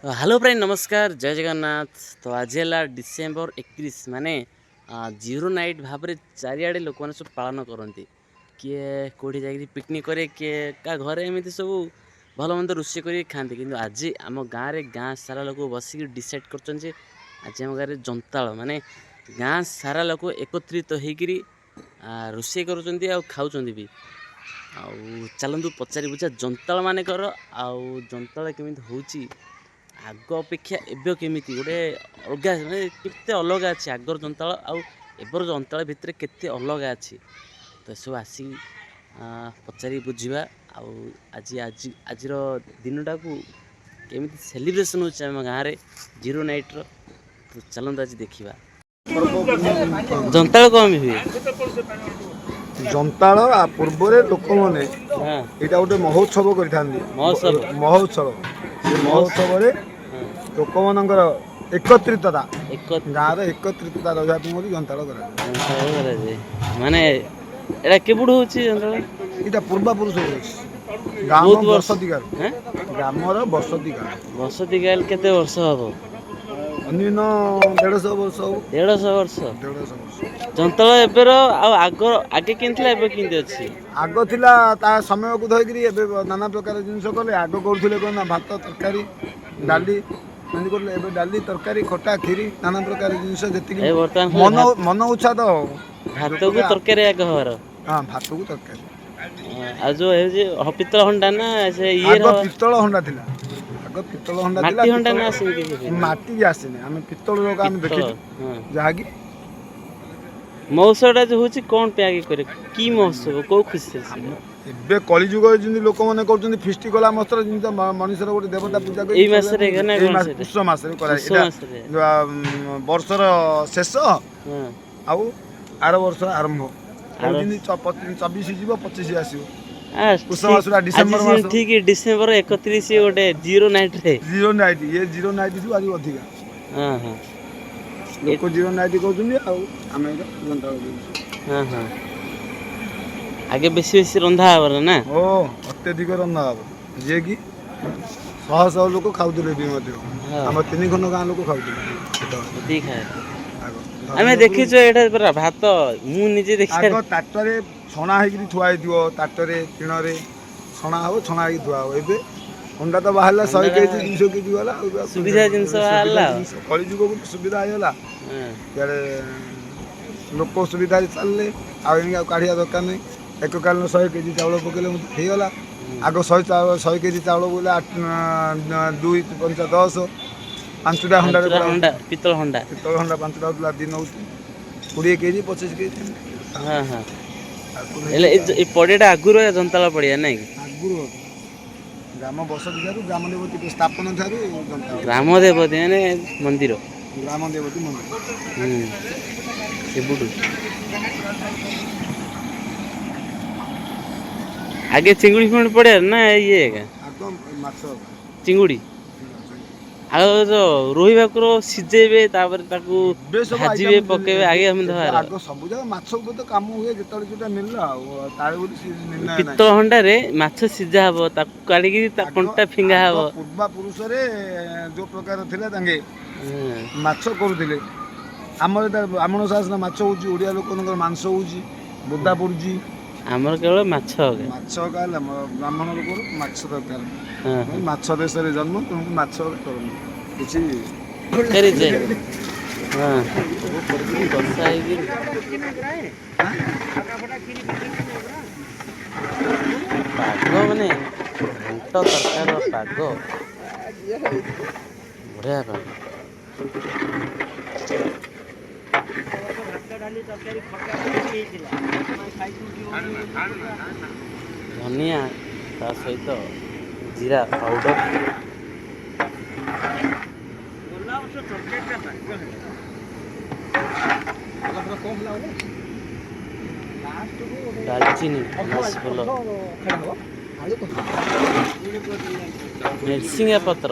Hello friend नमस्कार जय जगन्नाथ। तो आज है डिसेम्बर 31 माने जीरो नाइट भाव में चारिआडे लोक मैंने सब पालन करती किए कौटी जा पिकनिक करे किए का घरे एमती सब भल मंद रोषे कर खाते कि आज आम गाँव में गाँ सारा लोक बसिक डिसाइड कर आज आम गाँव जंताल माने गाँ सारा लोक एकत्रित होकर रोषे कर खाऊँ भी चलतु पचारि बुझा जंताल मानकर आउ जंताल केमी होची आग अपेक्षा एबे केमिति गोटे अलग माने केते अलग अछि आगर जंताल आउ एबर जंताल भितर केते अलग अछि तो सब आसी पचारि बुझिबा आउ आज आज आजिर दिनटा को केमिति सेलिब्रेशन होछ हम गाँ रे जीरो नाइट रो तो चलंत आज देखिबा जंताल कम हुए जंताल पूर्व लोक मैंने यहाँ गोटे महोत्सव कर महोत्सव लोक मानकर एकत्रितता गाँव एकत्रितता रहा जंताल माने एटा केबुड होची जंताल इटा पूर्वापुरुष गाँव बसतिकार ग्रामर बसती काल केते वर्ष हबो अन्यून 150 वर्ष 150 वर्ष जंताल एबेर आगे किनथिला एबे किनते अछि आग थिला ता समय को धरिकरी एबे नाना प्रकार जिनिस कले आग करथुले कोना भात तरकारी डाली एंदी करले एबे डाली तरकारी खटा खीरी नाना प्रकार जिनिस जेति मन उच्छा तो भात को तरकारी आग हर हां भात को तरकारी आ जो हे जे पितल हंडा ना से ये आग पितल हंडा थिला आग पितल हंडा थिला माटी हंडा ना से माटी आसेने हम पितल लोग हम देखि जहागी महोत्सव जो होची कोन पे आगे करे की महोत्सव को खुशी से एबे कली जुग जिंदी लोक माने करछन फिस्टी कला मस्तर जिंदा मनुष्यर गोटे देवता पूजा कर एई मास रे गना पुष्य मास रे करा एटा वर्षर शेष आउ आर वर्ष आरंभ जिंदी 24 जीवो 25 आसीबो पुष्य मास डिसेंबर मास ठीक डिसेंबर 31 गोटे जीरो नाइट रे ये जीरो नाइट जो आज अधिका हां हां लोक जीरो नाइट कहउछन आ हमें जंताल हां हां आगे बेसी बेसी रंधा हबर ना ओ अत्यधिक रंधा हबर जे कि शह शह लोक खाउतले भी मध्य हम 3 खंड गाँ लोक खाउतले ठीक है आमे देखि जो एटा पर भात मु निजे देखि आगो ताटरे छणा हेकि थुआ हेदियो ताटरे टिणरे छणा हो छणा हेकि थुआ हो एबे अंडा तो बाहरला 100 केजी 200 केजी वाला सुविधा जिंस आला कली जुग को सुविधा आयला यारे लोक सुविधा चलले आ इनका काढिया दरकार नै एक काल 100 केजी चावल पकेले हे गला आगो 100 केजी चावल बोले 2 5 10 5टा हंडा पितल हंडा 5टा होला दिन 20 केजी 25 केजी हां हां एले ए पड़ेटा आगुरो जंताला पड़िया नै आगुरो ग्राम बसती थारु ग्राम देवती स्थापन थारु ग्राम देवती माने मंदिर ग्राम देवती मंदिर सेबुडू आगे चिंगुड़ी फुंड पड़े ना ये आगो माछ चिंगुड़ी आ जो रोही भाकुर सिजेबे तापर ताकू भाजीबे पकेबे आगे हम धर आगो सब जगह माछ को तो काम हुए जेतले जोटा मिलला तारे बोली निर्णय पित्तल हंडा रे माछ सिजा हबो ताकू काडी की ता कंटा फिंगा हबो पूर्वा पुरुष रे जो प्रकार थिले तांगे माछ करूथिले हमर ब्राह्मण शास्त्र माछ होची ओडिया लोकनकर मांस होची बोदा पड़ुची हमर केवल माछ काले ब्राह्मण लोक माछ दरकार माछ देश रे जन्म तुमको माछ करन किछि करी जे हां बसा हेगी पागो माने घंट सरकार पागो बढ़िया पागो धनिया ता सहित जीरा पाउडर दालचीनी मिर्सिंगा पत्र